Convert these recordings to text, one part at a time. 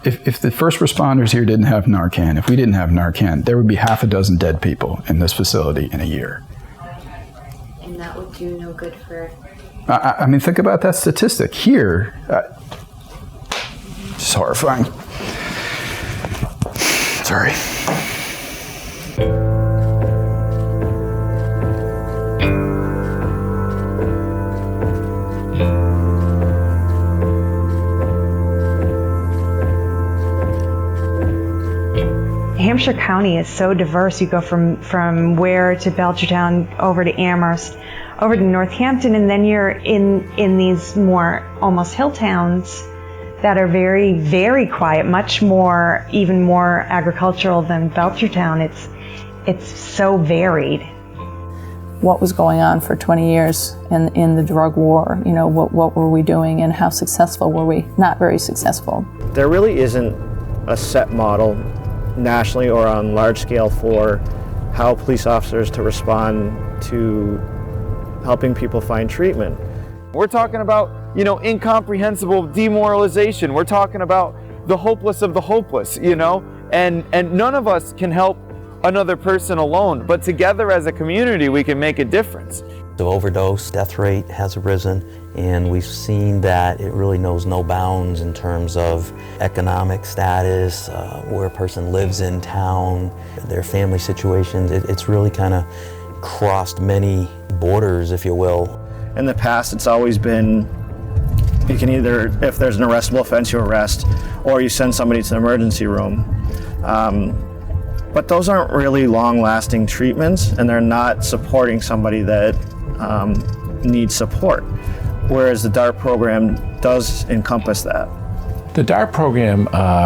If the first responders here didn't have Narcan, if we didn't have Narcan, there would be half a dozen dead people in this facility in a year. And that would do no good for... I mean, think about that statistic. Here, it's horrifying. Sorry. Hampshire County is so diverse. You go from Ware to Belchertown, over to Amherst, over to Northampton, and then you're in these more almost hill towns that are very, very quiet, much more, even more agricultural than Belchertown. It's so varied. What was going on for 20 years in the drug war? You know, what were we doing and how successful were we? Not very successful. There really isn't a set model nationally or on large scale for how police officers to respond to helping people find treatment. We're talking about, you know, incomprehensible demoralization. We're talking about the hopeless of the hopeless, you know, and none of us can help another person alone, but together as a community we can make a difference. The overdose death rate has arisen, and we've seen that it really knows no bounds in terms of economic status, where a person lives in town, their family situations. It's really kind of crossed many borders, if you will. In the past, it's always been, you can either, if there's an arrestable offense, you arrest, or you send somebody to the emergency room. But those aren't really long-lasting treatments, and they're not supporting somebody that needs support, whereas the DART program does encompass that. The DART program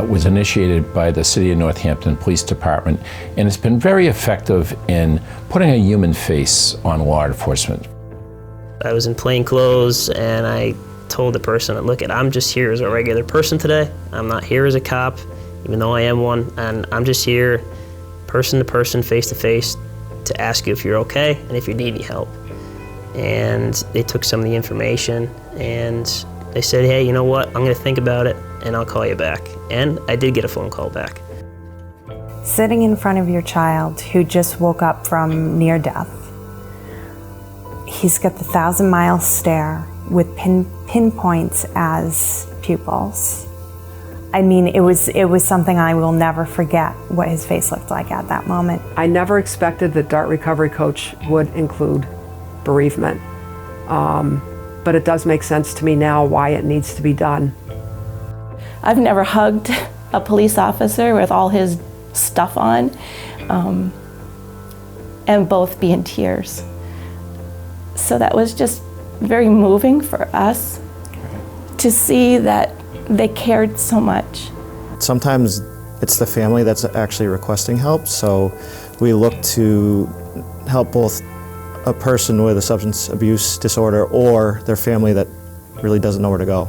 was initiated by the City of Northampton Police Department, and it's been very effective in putting a human face on law enforcement. I was in plain clothes, and I told the person, look, I'm just here as a regular person today. I'm not here as a cop, even though I am one, and I'm just here person to person, face to face, to ask you if you're okay and if you need any help. And they took some of the information and they said, hey, you know what, I'm gonna think about it and I'll call you back. And I did get a phone call back. Sitting in front of your child who just woke up from near death, he's got the 1,000-mile stare with pinpoints as pupils. I mean, it was something I will never forget, what his face looked like at that moment. I never expected that DART Recovery Coach would include bereavement. But it does make sense to me now why it needs to be done. I've never hugged a police officer with all his stuff on, and both be in tears. So that was just very moving for us to see that they cared so much. Sometimes it's the family that's actually requesting help, so we look to help both a person with a substance abuse disorder or their family that really doesn't know where to go.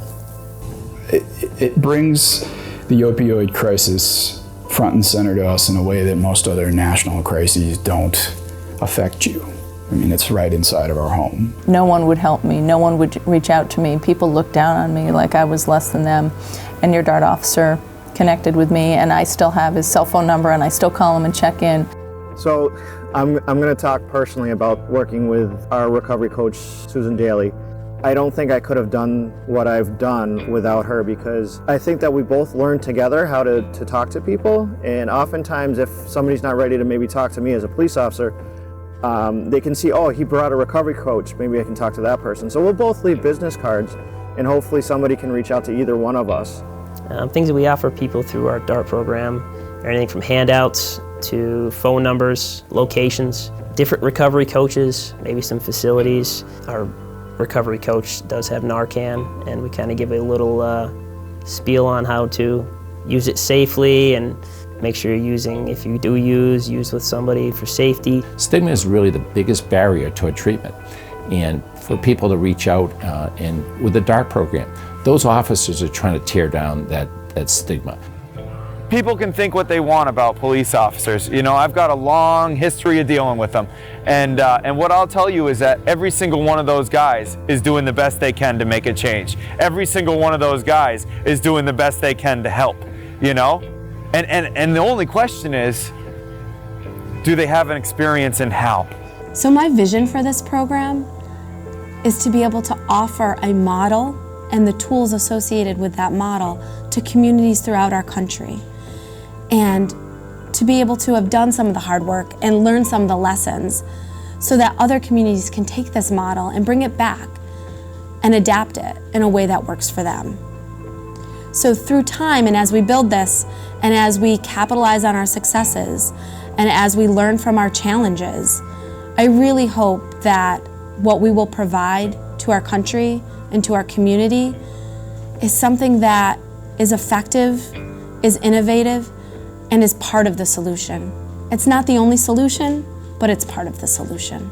It brings the opioid crisis front and center to us in a way that most other national crises don't affect you. I mean, it's right inside of our home. No one would help me. No one would reach out to me. People looked down on me like I was less than them. And your DART officer connected with me, and I still have his cell phone number, and I still call him and check in. So I'm going to talk personally about working with our recovery coach, Susan Daly. I don't think I could have done what I've done without her, because I think that we both learned together how to talk to people. And oftentimes, if somebody's not ready to maybe talk to me as a police officer, they can see, oh, he brought a recovery coach, maybe I can talk to that person. So we'll both leave business cards, and hopefully somebody can reach out to either one of us. Things that we offer people through our DART program, anything from handouts to phone numbers, locations, different recovery coaches, maybe some facilities. Our recovery coach does have Narcan, and we kind of give a little spiel on how to use it safely and make sure you're using, if you do use with somebody for safety. Stigma is really the biggest barrier to a treatment. And for people to reach out and with the DART program, those officers are trying to tear down that stigma. People can think what they want about police officers. You know, I've got a long history of dealing with them. And what I'll tell you is that every single one of those guys is doing the best they can to make a change. Every single one of those guys is doing the best they can to help. you know? And the only question is, do they have an experience in how? So my vision for this program is to be able to offer a model and the tools associated with that model to communities throughout our country. And to be able to have done some of the hard work and learn some of the lessons so that other communities can take this model and bring it back and adapt it in a way that works for them. So through time, and as we build this, and as we capitalize on our successes, and as we learn from our challenges, I really hope that what we will provide to our country and to our community is something that is effective, is innovative, and is part of the solution. It's not the only solution, but it's part of the solution.